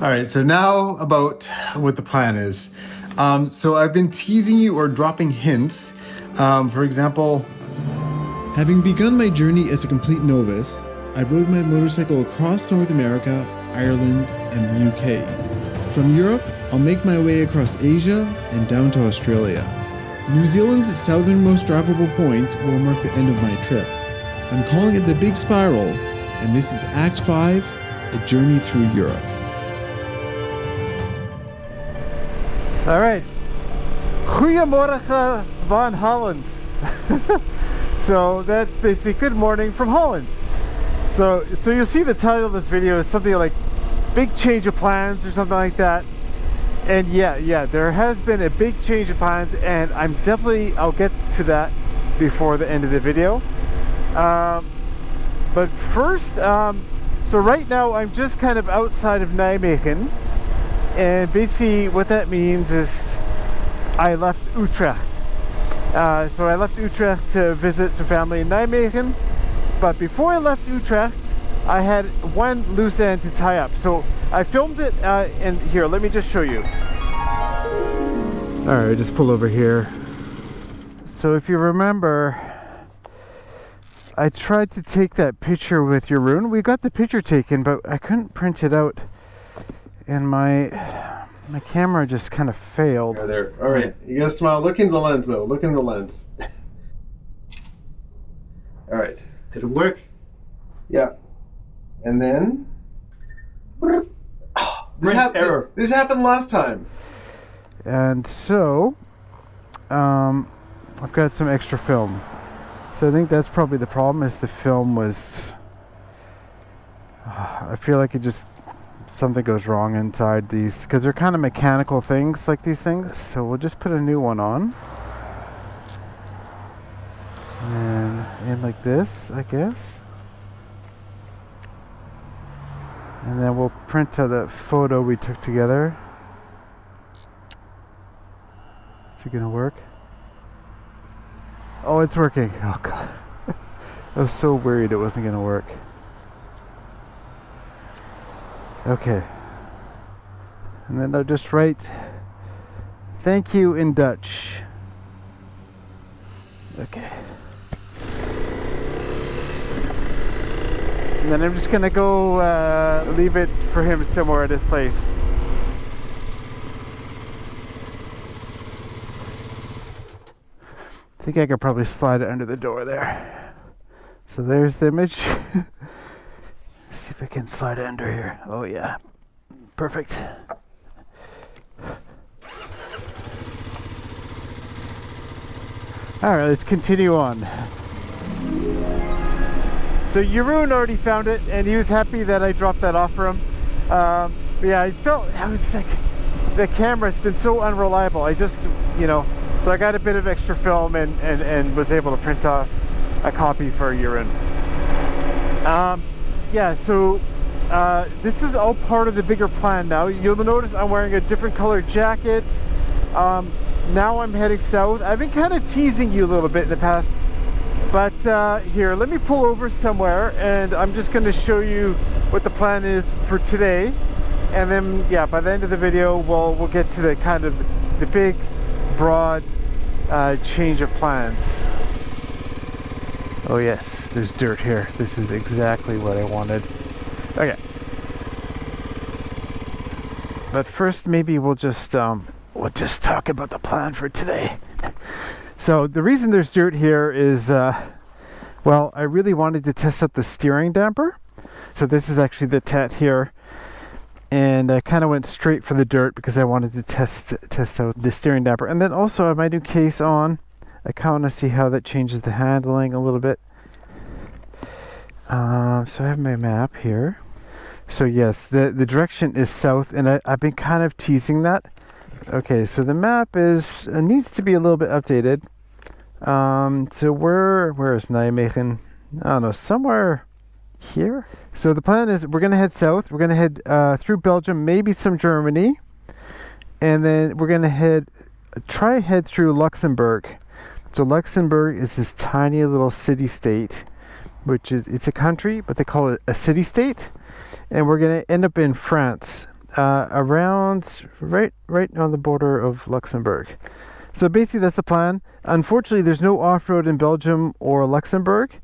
All right, so now about what the plan is. So I've been teasing you or dropping hints. For example, having begun my journey as a complete novice, I rode my motorcycle across North America, Ireland, and the UK. From Europe, I'll make my way across Asia and down to Australia. New Zealand's southernmost drivable point will mark the end of my trip. I'm calling it the Big Spiral, and this is Act 5, A Journey Through Europe. All right, Goedemorgen van Holland. So that's basically good morning from Holland. So you'll see the title of this video is something like big change of plans or something like that. And yeah, there has been a big change of plans, and I'll get to that before the end of the video. But first, so right now I'm just kind of outside of Nijmegen. And basically what that means is I left Utrecht. So I left Utrecht to visit some family in Nijmegen. But before I left Utrecht, I had one loose end to tie up. So I filmed it, and here, let me just show you. All right, just pull over here. So if you remember, I tried to take that picture with Jeroen. We got the picture taken, but I couldn't print it out. And my camera just kind of failed. There. All right. You gotta smile. Look in the lens, though. Look in the lens. All right. Did it work? Yeah. And then... error. This happened last time. And so, I've got some extra film. So I think that's probably the problem, is the film was... I feel like it just... something goes wrong inside these, because they're kind of mechanical things, like these things. So we'll just put a new one on, and in like this, I guess, and then we'll print out the photo we took together. Is it gonna work? Oh, it's working. Oh god. I was so worried it wasn't gonna work. Okay, and then I'll just write thank you in Dutch. Okay, and then I'm just gonna go leave it for him somewhere at his place. I think I could probably slide it under the door there. So there's the image. See if I can slide it under here. Oh yeah, perfect. All right, let's continue on. So Jeroen already found it, and he was happy that I dropped that off for him. But yeah, I was like, the camera's been so unreliable. I just, so I got a bit of extra film and was able to print off a copy for Jeroen. Yeah, so this is all part of the bigger plan now. You'll notice I'm wearing a different colored jacket. Now I'm heading south. I've been kind of teasing you a little bit in the past, but here, let me pull over somewhere, and I'm just going to show you what the plan is for today. And then, yeah, by the end of the video, we'll get to the kind of the big, broad change of plans. Oh yes, there's dirt here. This is exactly what I wanted. Okay. But first, maybe we'll just talk about the plan for today. So the reason there's dirt here is, well, I really wanted to test out the steering damper. So this is actually the tet here. And I kind of went straight for the dirt because I wanted to test out the steering damper. And then also I have my new case on. I kind of see how that changes the handling a little bit. So I have my map here. So yes, the direction is south, and I've been kind of teasing that. Okay, so the map needs to be a little bit updated. So where is Nijmegen? I don't know, somewhere here. So the plan is we're going to head south. We're going to head through Belgium, maybe some Germany, and then we're going to head through Luxembourg. So Luxembourg is this tiny little city-state, it's a country, but they call it a city-state. And we're going to end up in France. around right on the border of Luxembourg. So basically that's the plan. Unfortunately, there's no off-road in Belgium or Luxembourg,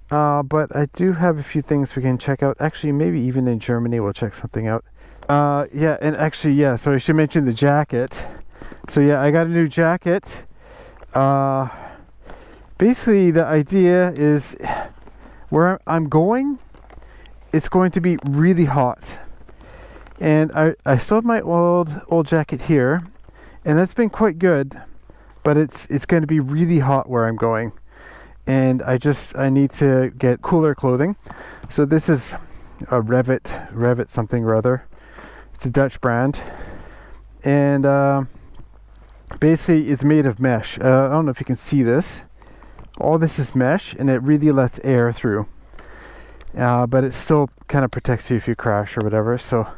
but I do have a few things we can check out. Actually, maybe even in Germany we'll check something out. Yeah, and actually, yeah, so I should mention the jacket. So yeah, I got a new jacket. Basically the idea is where I'm going, it's going to be really hot. And I still have my old jacket here, and that's been quite good, but it's going to be really hot where I'm going. And I need to get cooler clothing. So this is a Revit something or other. It's a Dutch brand. And basically it's made of mesh. I don't know if you can see this. All this is mesh, and it really lets air through. But it still kind of protects you if you crash or whatever. So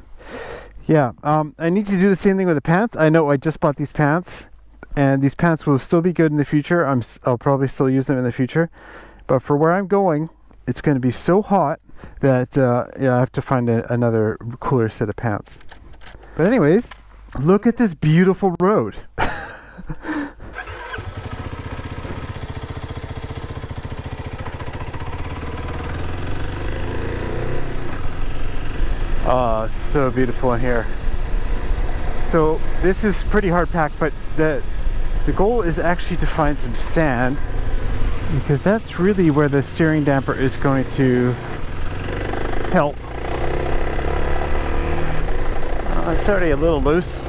yeah, I need to do the same thing with the pants. I know I just bought these pants, and these pants will still be good in the future. I'll probably still use them in the future. But for where I'm going, it's going to be so hot that yeah, I have to find another cooler set of pants. But anyways, look at this beautiful road. Oh, it's so beautiful in here. So this is pretty hard packed, but the goal is actually to find some sand, because that's really where the steering damper is going to help. It's already a little loose.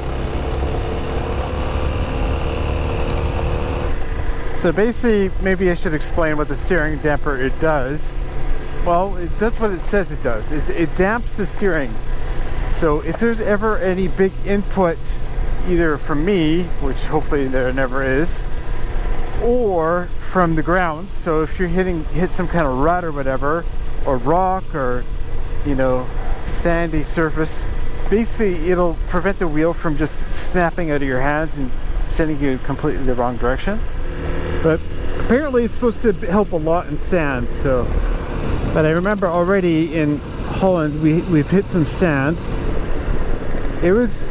So basically, maybe I should explain what the steering damper it does. Well, that's what it says it does. It damps the steering. So if there's ever any big input, either from me, which hopefully there never is, or from the ground, so if you're hit some kind of rut or whatever, or rock, or you know, sandy surface, basically it'll prevent the wheel from just snapping out of your hands and sending you completely the wrong direction. But apparently it's supposed to help a lot in sand. So, but I remember already in Holland we've hit some sand. It was,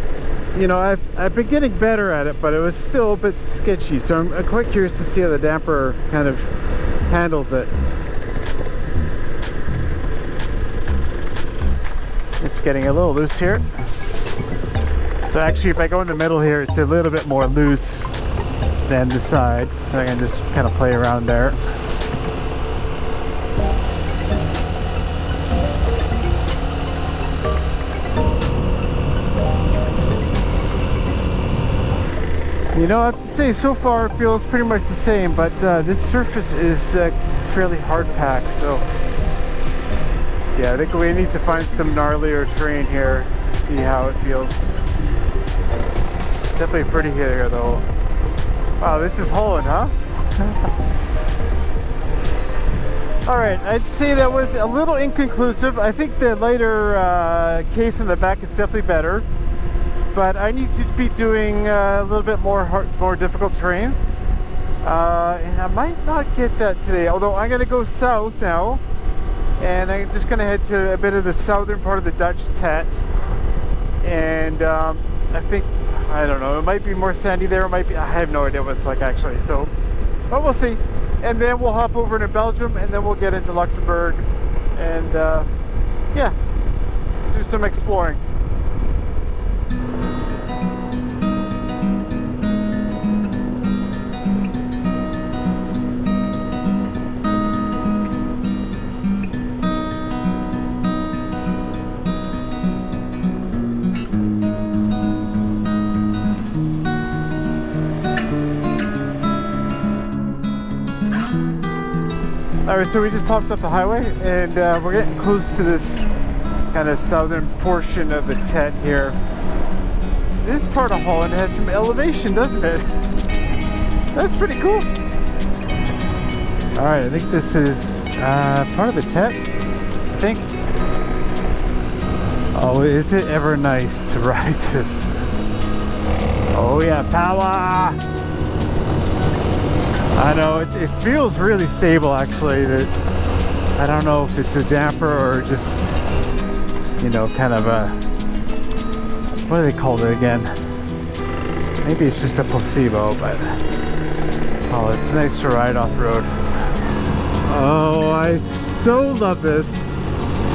you know, I've been getting better at it, but it was still a bit sketchy. So I'm quite curious to see how the damper kind of handles it. It's getting a little loose here. So actually, if I go in the middle here, it's a little bit more loose than the side. So I can just kind of play around there. You know, I have to say, so far it feels pretty much the same, but this surface is fairly hard packed, so yeah, I think we need to find some gnarlier terrain here to see how it feels. It's definitely pretty here though. Wow, this is Holland, huh? Alright, I'd say that was a little inconclusive. I think the lighter case in the back is definitely better. But I need to be doing a little bit more difficult terrain, and I might not get that today. Although I'm going to go south now, and I'm just going to head to a bit of the southern part of the Dutch Tet. And I think, I don't know, it might be more sandy there. It might be, I have no idea what it's like actually. So, but we'll see. And then we'll hop over into Belgium, and then we'll get into Luxembourg, and yeah, do some exploring. Alright, so we just popped off the highway, and we're getting close to this kind of southern portion of the Tet here. This part of Holland has some elevation, doesn't it? That's pretty cool. Alright, I think this is part of the Tet, I think. Oh, is it ever nice to ride this? Oh yeah, power! I know, it feels really stable actually. That I don't know if it's a damper or just, you know, kind of a what do they call it again? Maybe it's just a placebo, but oh, it's nice to ride off-road. Oh, I so love this.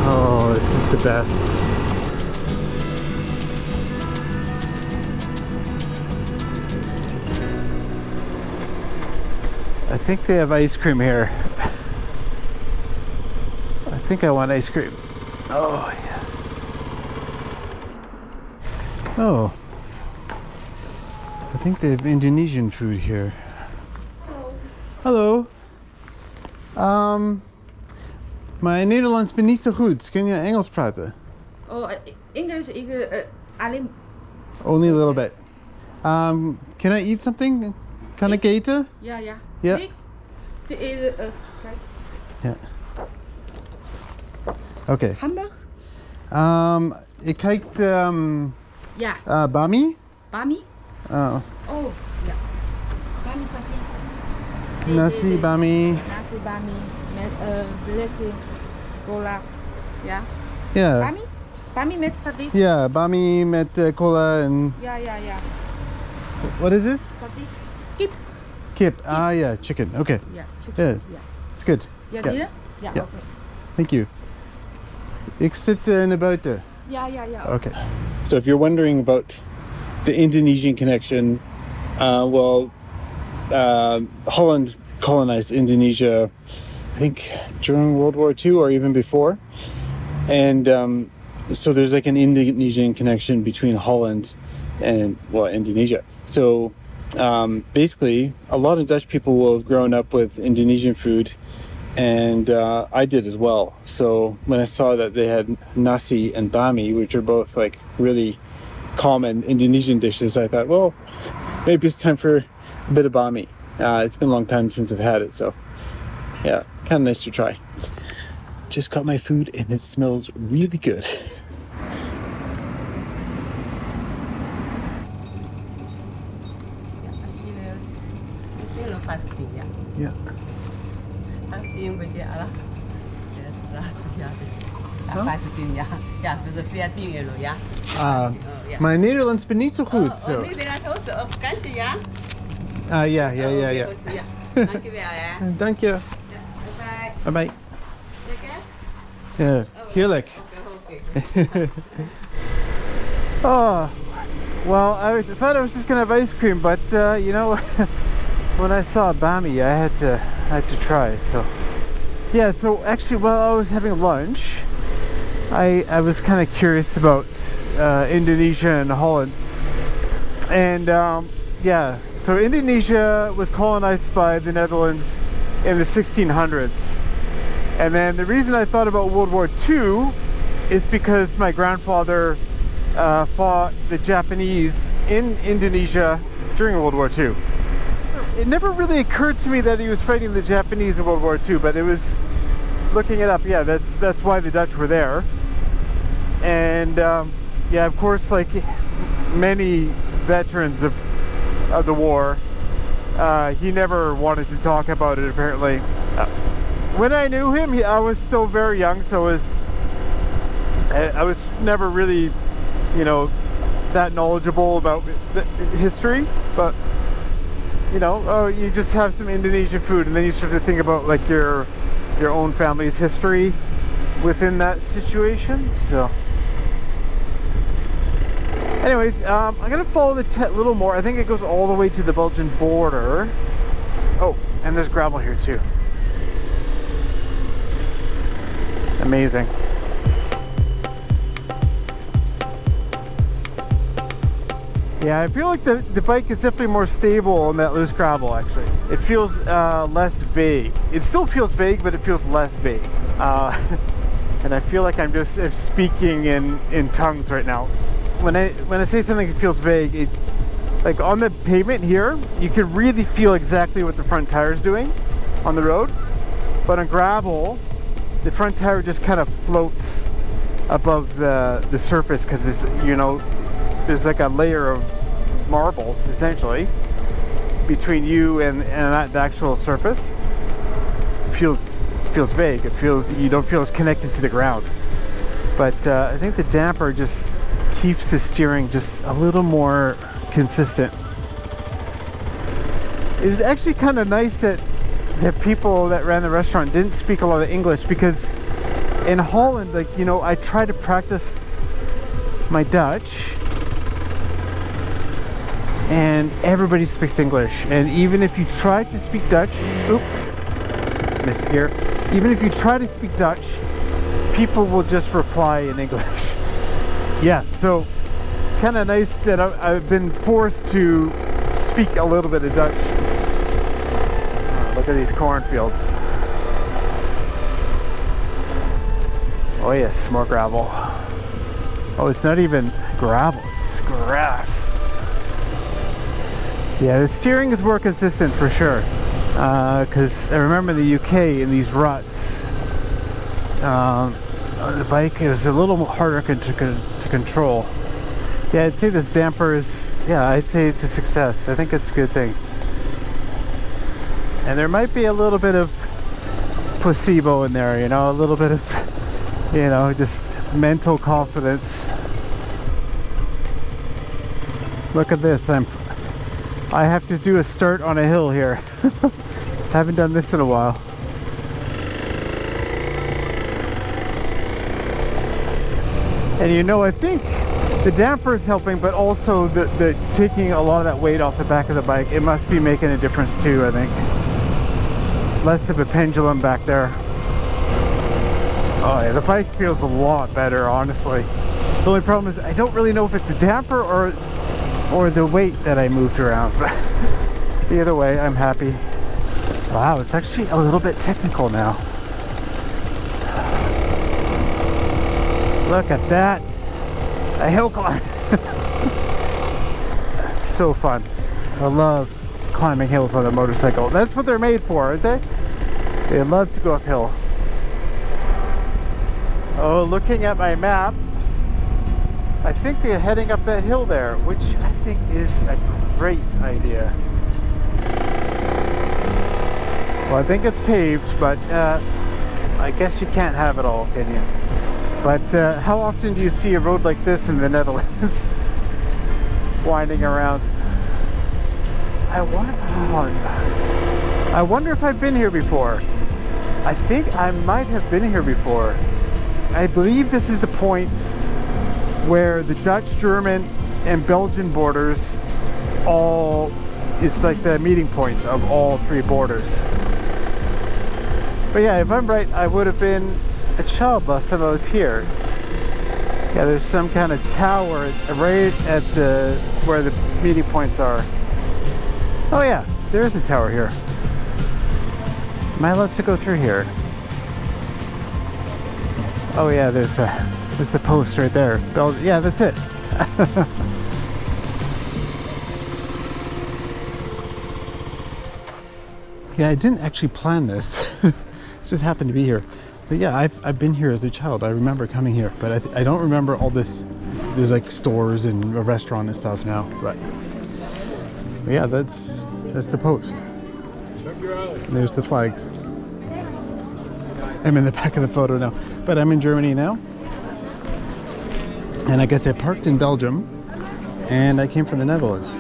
Oh, this is the best. I think they have ice cream here. I think I want ice cream. Oh, yeah. Oh. I think they have Indonesian food here. Hello. My Nederlands ben niet zo goed. Kun je Engels praten? Oh, English alleen. Only a little bit. Can I eat something? Kan ik eten? Ja. Ja. Niet. Het is kijk. Ja. Oké. Hamburg? Ik kijk Ja. bami. Bami? Oh. Oh, ja. Bami sapi. Nasi bami. Nasi bami met lekker cola. Ja. Ja. Bami? Bami met saté? Ja, bami met cola en... Ja. What is this? Saté. Kip. Kip. Ah, yeah, chicken. Okay. Ja, chicken. Yeah. Ja. It's good. Ja, Ja. die? Ja, Ja. oké. Thank you. Ik zit in de buiten. Ja. Okay. So if you're wondering about the Indonesian connection, Holland colonized Indonesia, I think during World War II or even before. And so there's like an Indonesian connection between Holland and, Indonesia. So basically, a lot of Dutch people will have grown up with Indonesian food, and I did as well. So when I saw that they had nasi and bami, which are both like really common Indonesian dishes, I thought, well, maybe it's time for a bit of bami. It's been a long time since I've had it, so yeah, kind of nice to try. Just got my food and it smells really good. Als je het nog 15 jaar. Ja. 15 beetje alles. Ja, dus 15 jaar. Ja, dus 14 euro, ja. Ah, mijn Nederlands ben niet zo goed. Zo. Nederland ook zo op vakantie, ja? Ah, ja. Dankjewel, hè. Dank je. Bye bye. Bye bye. Lekker? Ja, heerlijk. Okay. Oh, well, I thought I was just gonna have ice cream, but you know, when I saw bami, I had to try. So, yeah. So actually, while I was having lunch, I was kind of curious about Indonesia and Holland, and yeah. So Indonesia was colonized by the Netherlands in the 1600s. And then the reason I thought about World War II is because my grandfather fought the Japanese in Indonesia during World War II. It never really occurred to me that he was fighting the Japanese in World War II, but it was, looking it up, yeah, that's why the Dutch were there. And yeah, of course, like many veterans of the war, he never wanted to talk about it, apparently. When I knew him, I was still very young, so I was never really, you know, that knowledgeable about the history. But you know, you just have some Indonesian food, and then you start to think about like your own family's history within that situation. So, anyways, I'm gonna follow the a little more. I think it goes all the way to the Belgian border. Oh, and there's gravel here too. Amazing. Yeah, I feel like the bike is definitely more stable on that loose gravel, actually. It feels less vague. It still feels vague, but it feels less vague. And I feel like I'm just speaking in tongues right now. When I say something that feels vague, like on the pavement here, you can really feel exactly what the front tire is doing on the road. But on gravel, the front tire just kind of floats above the surface because it's, you know, there's like a layer of marbles essentially between you and the actual surface. It feels vague. It feels, you don't feel as connected to the ground. But I think the damper just keeps the steering just a little more consistent. It was actually kind of nice that the people that ran the restaurant didn't speak a lot of English, because in Holland, like, you know, I try to practice my Dutch and everybody speaks English, and even if you try to speak Dutch, missed here, even if you try to speak Dutch, people will just reply in English. Yeah, so kind of nice that I've been forced to speak a little bit of Dutch. Look at these cornfields. Oh yes, more gravel. Oh, it's not even gravel, it's grass. Yeah, the steering is more consistent for sure. Because I remember in the UK, in these ruts, the bike is a little harder to control. Yeah, I'd say this damper is, yeah, I'd say it's a success. I think it's a good thing. And there might be a little bit of placebo in there, you know, a little bit of, you know, just mental confidence. Look at this, I have to do a start on a hill here. Haven't done this in a while. And you know, I think the damper is helping, but also the taking a lot of that weight off the back of the bike, it must be making a difference too, I think. Less of a pendulum back there. Oh yeah, the bike feels a lot better, honestly. The only problem is I don't really know if it's the damper or the weight that I moved around. But either way, I'm happy. Wow, it's actually a little bit technical now. Look at that. A hill climb. So fun. I love climbing hills on a motorcycle. That's what they're made for, aren't they? They love to go uphill. Oh, looking at my map, I think we're heading up that hill there, which I think is a great idea. Well, I think it's paved, but I guess you can't have it all, can you? But how often do you see a road like this in the Netherlands? Winding around. I wonder if I've been here before. I think I might have been here before. I believe this is the point where the Dutch, German, and Belgian borders all is like the meeting point of all three borders. But yeah, if I'm right, I would have been a child last time I was here. Yeah, there's some kind of tower right at the where the meeting points are. Oh yeah, there is a tower here. Am I allowed to go through here? Oh yeah, there's the post right there. Yeah, that's it. Yeah, I didn't actually plan this. It just happened to be here. But yeah, I've been here as a child. I remember coming here, but I don't remember all this. There's like stores and a restaurant and stuff now. But yeah, that's the post. And there's the flags. I'm in the back of the photo now, but I'm in Germany now. And I guess I parked in Belgium, and I came from the Netherlands.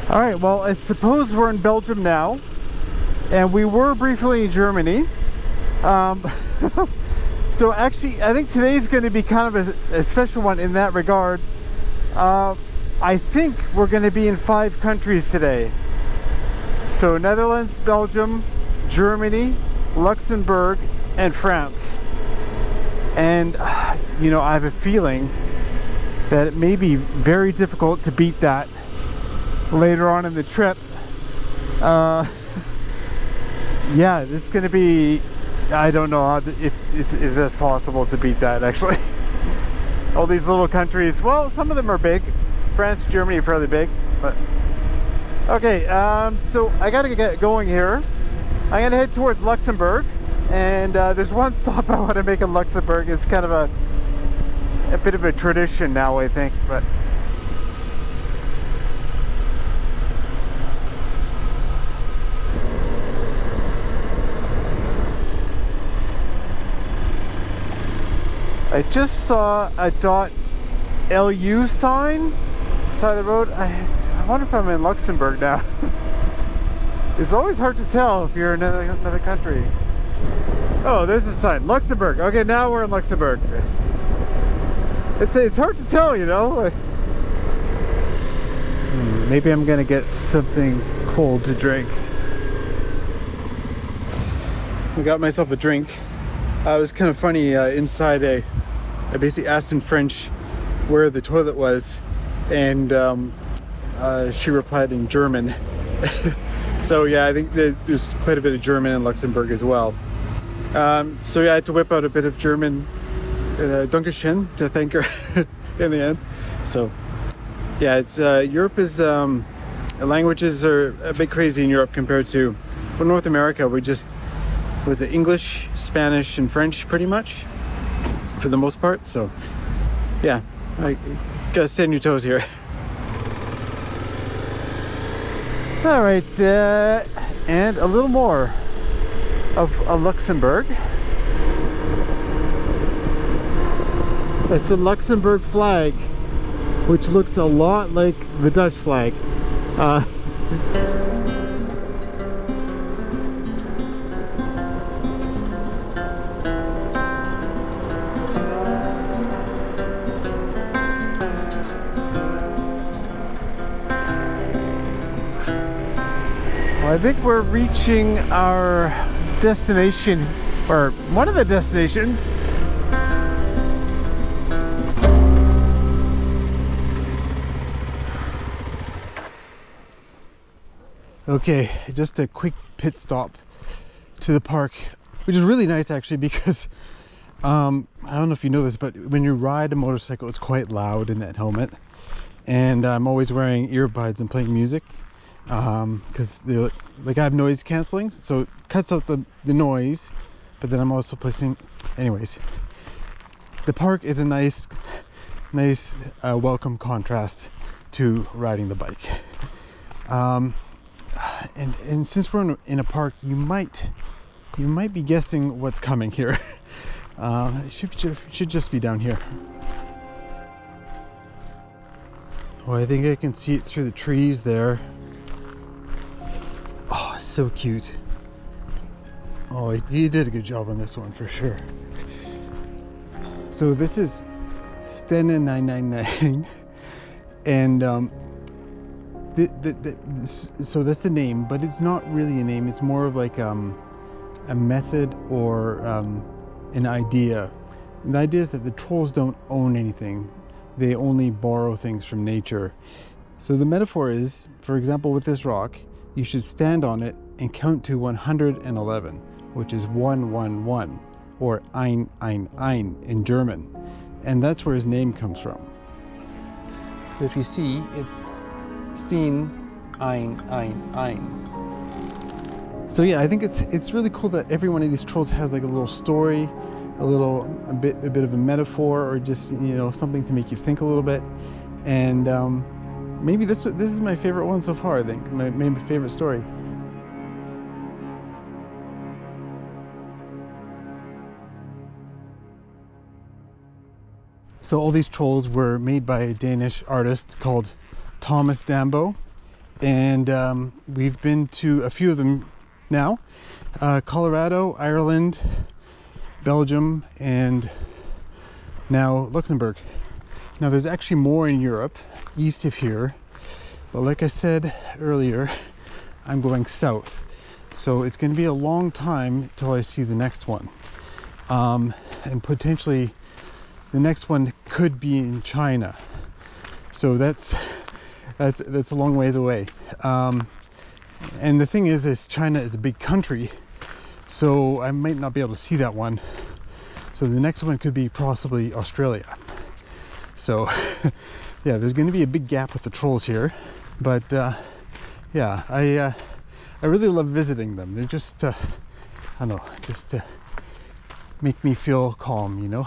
All right, well, I suppose we're in Belgium now, and we were briefly in Germany. So actually, I think today's going to be kind of a special one in that regard. I think we're going to be in 5 countries today. So Netherlands, Belgium, Germany, Luxembourg, and France. And you know, I have a feeling that it may be very difficult to beat that later on in the trip. Yeah, it's gonna be, I don't know how if this possible to beat that actually. All these little countries, well, some of them are big. France, Germany are fairly big, but okay. So I gotta get going here. I'm gonna head towards Luxembourg, and there's one stop I want to make in Luxembourg. It's kind of a bit of a tradition now, I think, but I just saw a .lu sign side of the road. I wonder if I'm in Luxembourg now. It's always hard to tell if you're in another country. Oh, there's a sign, Luxembourg. Okay, now we're in Luxembourg. It's hard to tell, you know. Maybe I'm gonna get something cold to drink. I got myself a drink. It was kind of funny. Inside, I basically asked in French where the toilet was, and she replied in German. So yeah, I think there's quite a bit of German in Luxembourg as well. So yeah, I had to whip out a bit of German Dankeschön to thank her in the end. So yeah, it's Europe is languages are a bit crazy in Europe compared to North America. We just was it English, Spanish, and French pretty much for the most part. So yeah, I gotta stay on your toes here. All right, and a little more of Luxembourg. It's the Luxembourg flag, which looks a lot like the Dutch flag. I think we're reaching our destination, or one of the destinations. Okay, just a quick pit stop to the park, which is really nice actually because I don't know if you know this, but when you ride a motorcycle, it's quite loud in that helmet, and I'm always wearing earbuds and playing music. Because they're like I have noise canceling, so it cuts out the noise, but then I'm also placing, anyways, the park is a nice welcome contrast to riding the bike. And since we're in a park, you might be guessing what's coming here. It should just be down here. Oh, I think I can see it through the trees there. Oh, so cute. Oh, he did a good job on this one for sure. So this is Stena 999, and so that's the name, but it's not really a name. It's more of like a method or an idea. And the idea is that the trolls don't own anything. They only borrow things from nature. So the metaphor is, for example, with this rock, you should stand on it and count to 111, which is 111, or ein, ein, ein in German. And that's where his name comes from. So if you see, it's Steen, ein, ein, ein. So yeah, I think it's really cool that every one of these trolls has like a little story, a bit of a metaphor, or just, you know, something to make you think a little bit. And maybe this is my favorite one so far. I think my favorite story. So all these trolls were made by a Danish artist called Thomas Dambo, and we've been to a few of them now. Colorado, Ireland, Belgium, and now Luxembourg. Now there's actually more in Europe, east of here, but like I said earlier, I'm going south. So it's going to be a long time till I see the next one. and potentially the next one could be in China. So that's a long ways away. And the thing is China is a big country, so I might not be able to see that one. So the next one could be possibly Australia. So yeah, there's going to be a big gap with the trolls here, but yeah, I really love visiting them. They're just I don't know, just make me feel calm, you know.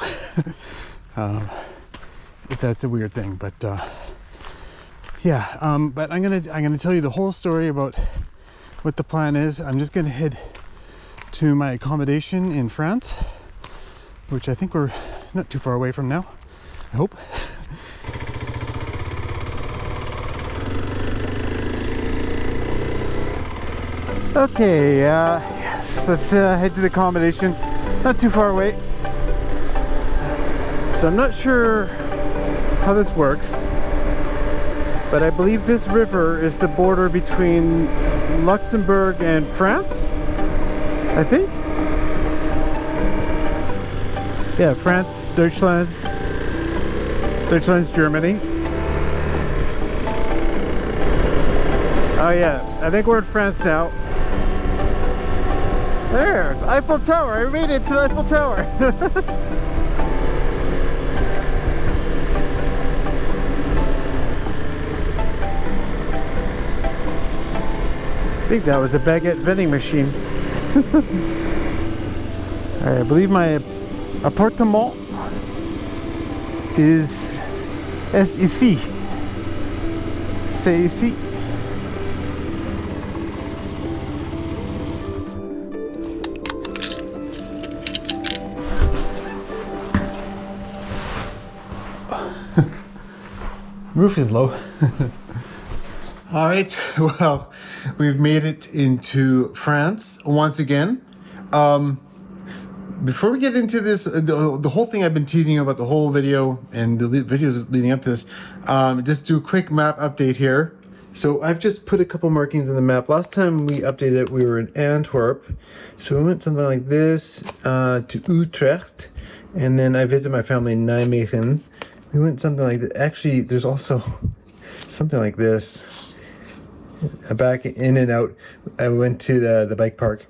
If that's a weird thing, but yeah, but I'm gonna tell you the whole story about what the plan is. I'm just gonna head to my accommodation in France, which I think we're not too far away from now, I hope. Okay, yes, let's head to the accommodation. Not too far away. So I'm not sure how this works, but I believe this river is the border between Luxembourg and France, I think. Yeah, France, Deutschland's Germany. Oh yeah, I think we're in France now. There, Eiffel Tower, I made it to the Eiffel Tower. I think that was a baguette vending machine. Alright, I believe my appartement is ici. C'est ici. Roof is low. All right, well, we've made it into France once again. Before we get into this, the whole thing I've been teasing you about the whole video and the videos leading up to this, just do a quick map update here. So I've just put a couple markings on the map. Last time we updated it, we were in Antwerp. So we went something like this to Utrecht, and then I visited my family in Nijmegen. We went something like that. Actually, there's also something like this. Back in and out. I went to the bike park.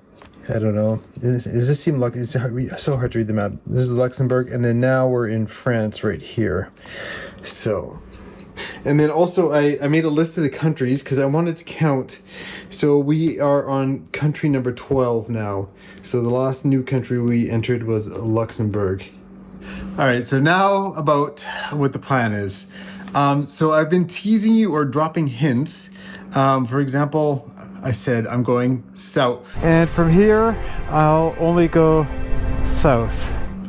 I don't know. Does this seem like it's so hard to read the map? This is Luxembourg, and then now we're in France right here. So, and then also I made a list of the countries because I wanted to count. So we are on country number 12 now. So the last new country we entered was Luxembourg. All right, so now about what the plan is. So I've been teasing you or dropping hints. For example, I said I'm going south. And from here, I'll only go south.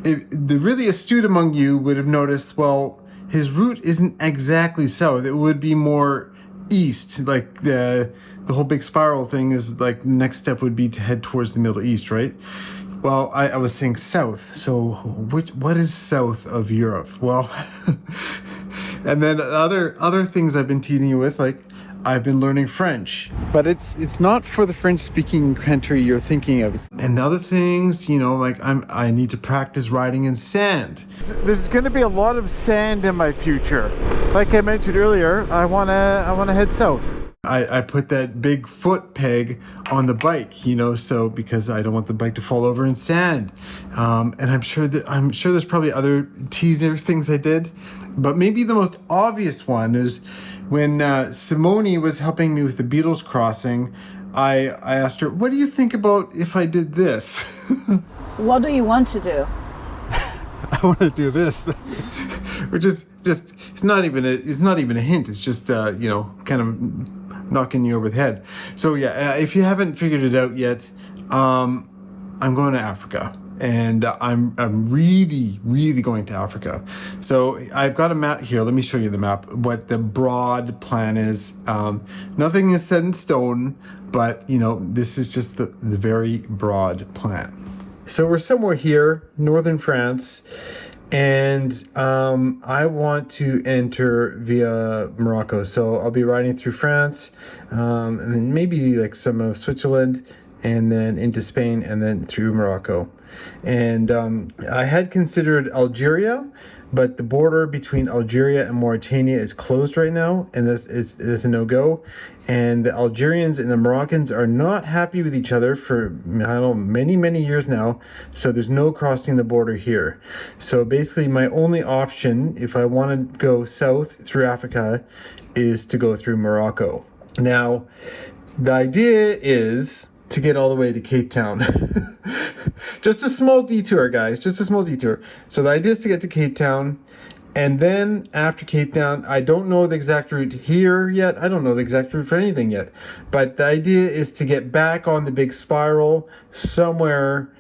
The really astute among you would have noticed, well, his route isn't exactly south. It would be more east, like the whole big spiral thing is like the next step would be to head towards the Middle East, right? Well, I was saying south. So what is south of Europe? Well, and then other things I've been teasing you with, like I've been learning French, but it's not for the French-speaking country you're thinking of. And other things, you know, like I need to practice riding in sand. There's going to be a lot of sand in my future. Like I mentioned earlier, I wanna head south. I put that big foot peg on the bike, you know, so because I don't want the bike to fall over in sand. And I'm sure there's probably other teaser things I did, but maybe the most obvious one is when Simone was helping me with the Beatles crossing. I asked her, "What do you think about if I did this?" What do you want to do? I want to do this. Which is just it's not even a hint. It's just you know, kind of knocking you over the head. So yeah, if you haven't figured it out yet, I'm going to Africa, and I'm really going to Africa. So I've got a map here. Let me show you the map. What the broad plan is. Nothing is set in stone, but you know, this is just the very broad plan. So we're somewhere here, northern France. And I want to enter via Morocco. So I'll be riding through France, and then maybe like some of Switzerland, and then into Spain, and then through Morocco. And I had considered Algeria, but the border between Algeria and Mauritania is closed right now, and this is a no-go. And the Algerians and the Moroccans are not happy with each other for, I don't know, many years now. So there's no crossing the border here. So basically my only option, if I want to go south through Africa, is to go through Morocco. Now, the idea is to get all the way to Cape Town. Just a small detour, guys, just a small detour. So the idea is to get to Cape Town, and then after Cape Town, I don't know the exact route here yet. I don't know the exact route for anything yet. But the idea is to get back on the big spiral somewhere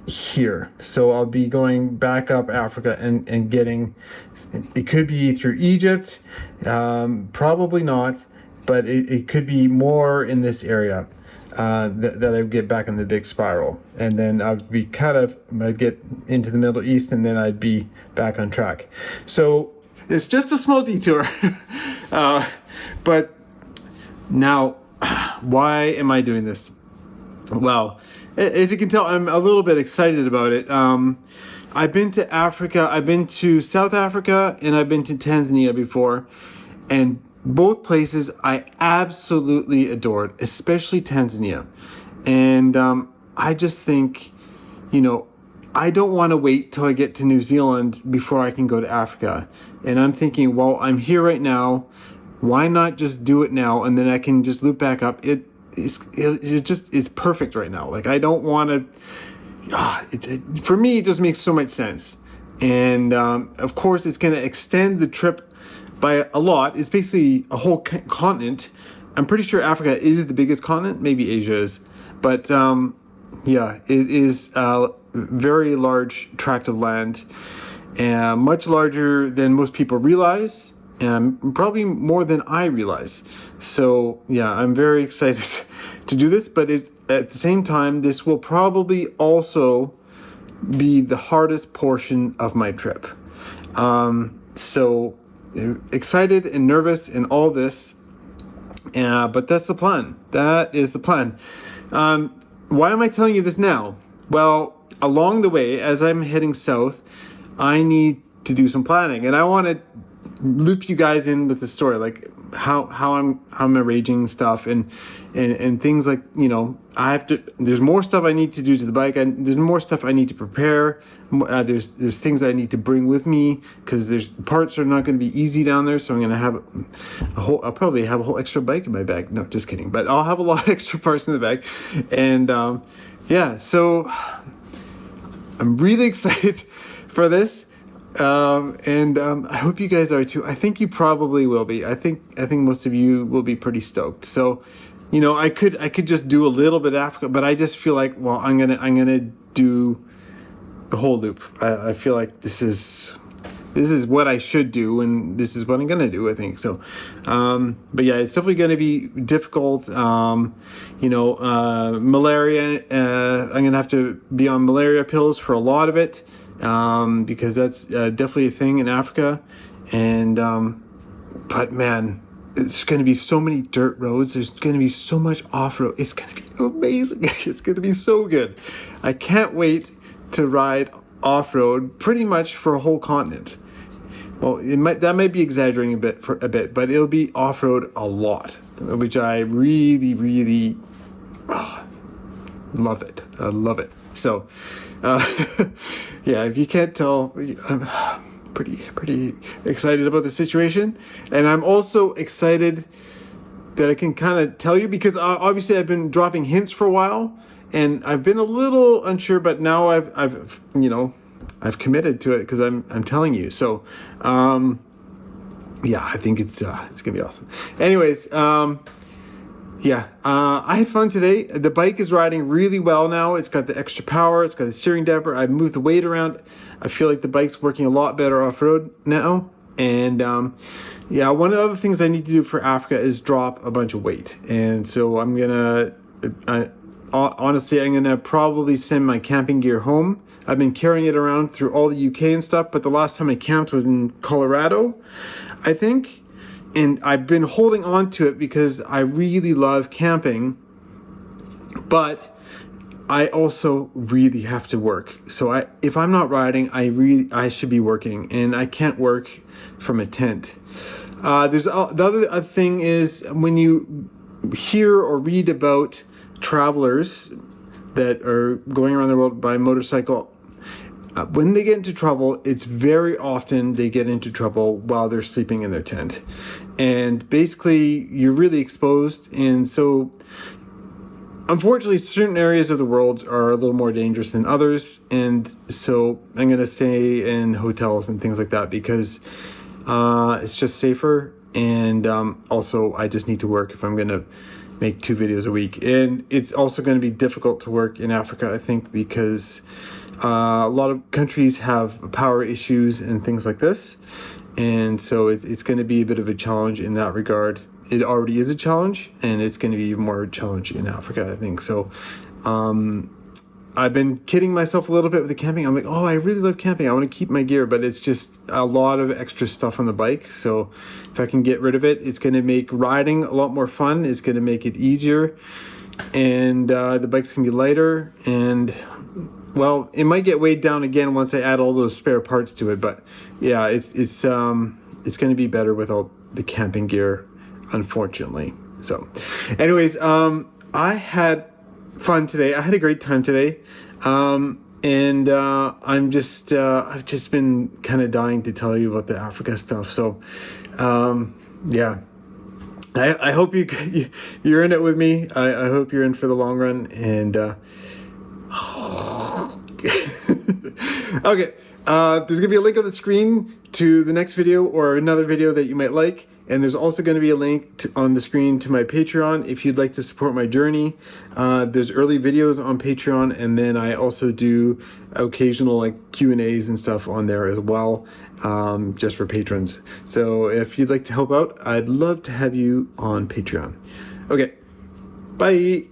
here. So I'll be going back up Africa and getting, it could be through Egypt, probably not, but it could be more in this area. That I would get back on the big spiral, and then I'd get into the Middle East, and then I'd be back on track. So it's just a small detour. But now, why am I doing this? Well, as you can tell, I'm a little bit excited about it. I've been to Africa, I've been to South Africa, and I've been to Tanzania before, and both places I absolutely adored, especially Tanzania. And I just think, I don't want to wait till I get to New Zealand before I can go to Africa. And I'm thinking, well, I'm here right now. Why not just do it now? And then I can just loop back up. It's perfect right now. Like, I don't want to, for me, it just makes so much sense. And of course, it's going to extend the trip by a lot. It's basically a whole continent. I'm pretty sure Africa is the biggest continent. Maybe Asia is. But yeah, it is a very large tract of land. And much larger than most people realize. And probably more than I realize. So yeah, I'm very excited to do this. But at the same time, this will probably also be the hardest portion of my trip. So excited and nervous and all this, but that's the plan. That is the plan. Why am I telling you this now? Well, along the way, as I'm heading south, I need to do some planning, and I want to loop you guys in with the story, like how I'm arranging stuff and things like, there's more stuff I need to do to the bike, and there's more stuff I need to prepare. There's things I need to bring with me, because there's parts are not going to be easy down there. So I'm going to have I'll probably have a whole extra bike in my bag. No, just kidding. But I'll have a lot of extra parts in the bag. And yeah, so I'm really excited for this. I hope you guys are too. I think you probably will be. I think most of you will be pretty stoked. So, I could just do a little bit of Africa, but I just feel like, well, I'm gonna do the whole loop. I feel like this is what I should do, and this is what I'm gonna do, I think. So, but yeah, it's definitely gonna be difficult. Malaria. I'm gonna have to be on malaria pills for a lot of it. Because that's definitely a thing in Africa. And but man, there's going to be so many dirt roads. There's going to be so much off-road. It's going to be amazing. It's going to be so good. I can't wait to ride off-road pretty much for a whole continent. Well, that might be exaggerating a bit, but it'll be off-road a lot, which I really, really love it. I love it. So, yeah, if you can't tell, I'm pretty excited about the situation. And I'm also excited that I can kind of tell you, because obviously I've been dropping hints for a while, and I've been a little unsure, but now I've committed to it because I'm telling you. So, yeah, I think it's gonna be awesome. Anyways, yeah, I had fun today. The bike is riding really well now. It's got the extra power. It's got the steering damper. I've moved the weight around. I feel like the bike's working a lot better off-road now. And yeah, one of the other things I need to do for Africa is drop a bunch of weight. And so I'm going to probably send my camping gear home. I've been carrying it around through all the UK and stuff, but the last time I camped was in Colorado, I think. And I've been holding on to it because I really love camping, but I also really have to work. So if I'm not riding, I should be working, and I can't work from a tent. The other thing is when you hear or read about travelers that are going around the world by motorcycle, when they get into trouble, it's very often they get into trouble while they're sleeping in their tent. And basically, you're really exposed. And so, unfortunately, certain areas of the world are a little more dangerous than others. And so, I'm going to stay in hotels and things like that because it's just safer. And also, I just need to work if I'm going to make 2 videos a week. And it's also going to be difficult to work in Africa, I think, because a lot of countries have power issues and things like this. And so it's going to be a bit of a challenge in that regard. It already is a challenge, and it's going to be even more challenging in Africa, I think. So I've been kidding myself a little bit with the camping. I'm like, oh, I really love camping. I want to keep my gear, but it's just a lot of extra stuff on the bike. So if I can get rid of it, it's going to make riding a lot more fun. It's going to make it easier. And the bike's going to be lighter. And, well, it might get weighed down again once I add all those spare parts to it. But, yeah, it's going to be better without the camping gear, unfortunately. So, anyways, I had fun today. I had a great time today. And I've just been kind of dying to tell you about the Africa stuff. So, yeah, I hope you're in it with me. I hope you're in for the long run. And, okay. There's going to be a link on the screen to the next video or another video that you might like. And there's also going to be a link on the screen to my Patreon if you'd like to support my journey. There's early videos on Patreon, and then I also do occasional like Q&As and stuff on there as well, just for patrons. So if you'd like to help out, I'd love to have you on Patreon. Okay, bye.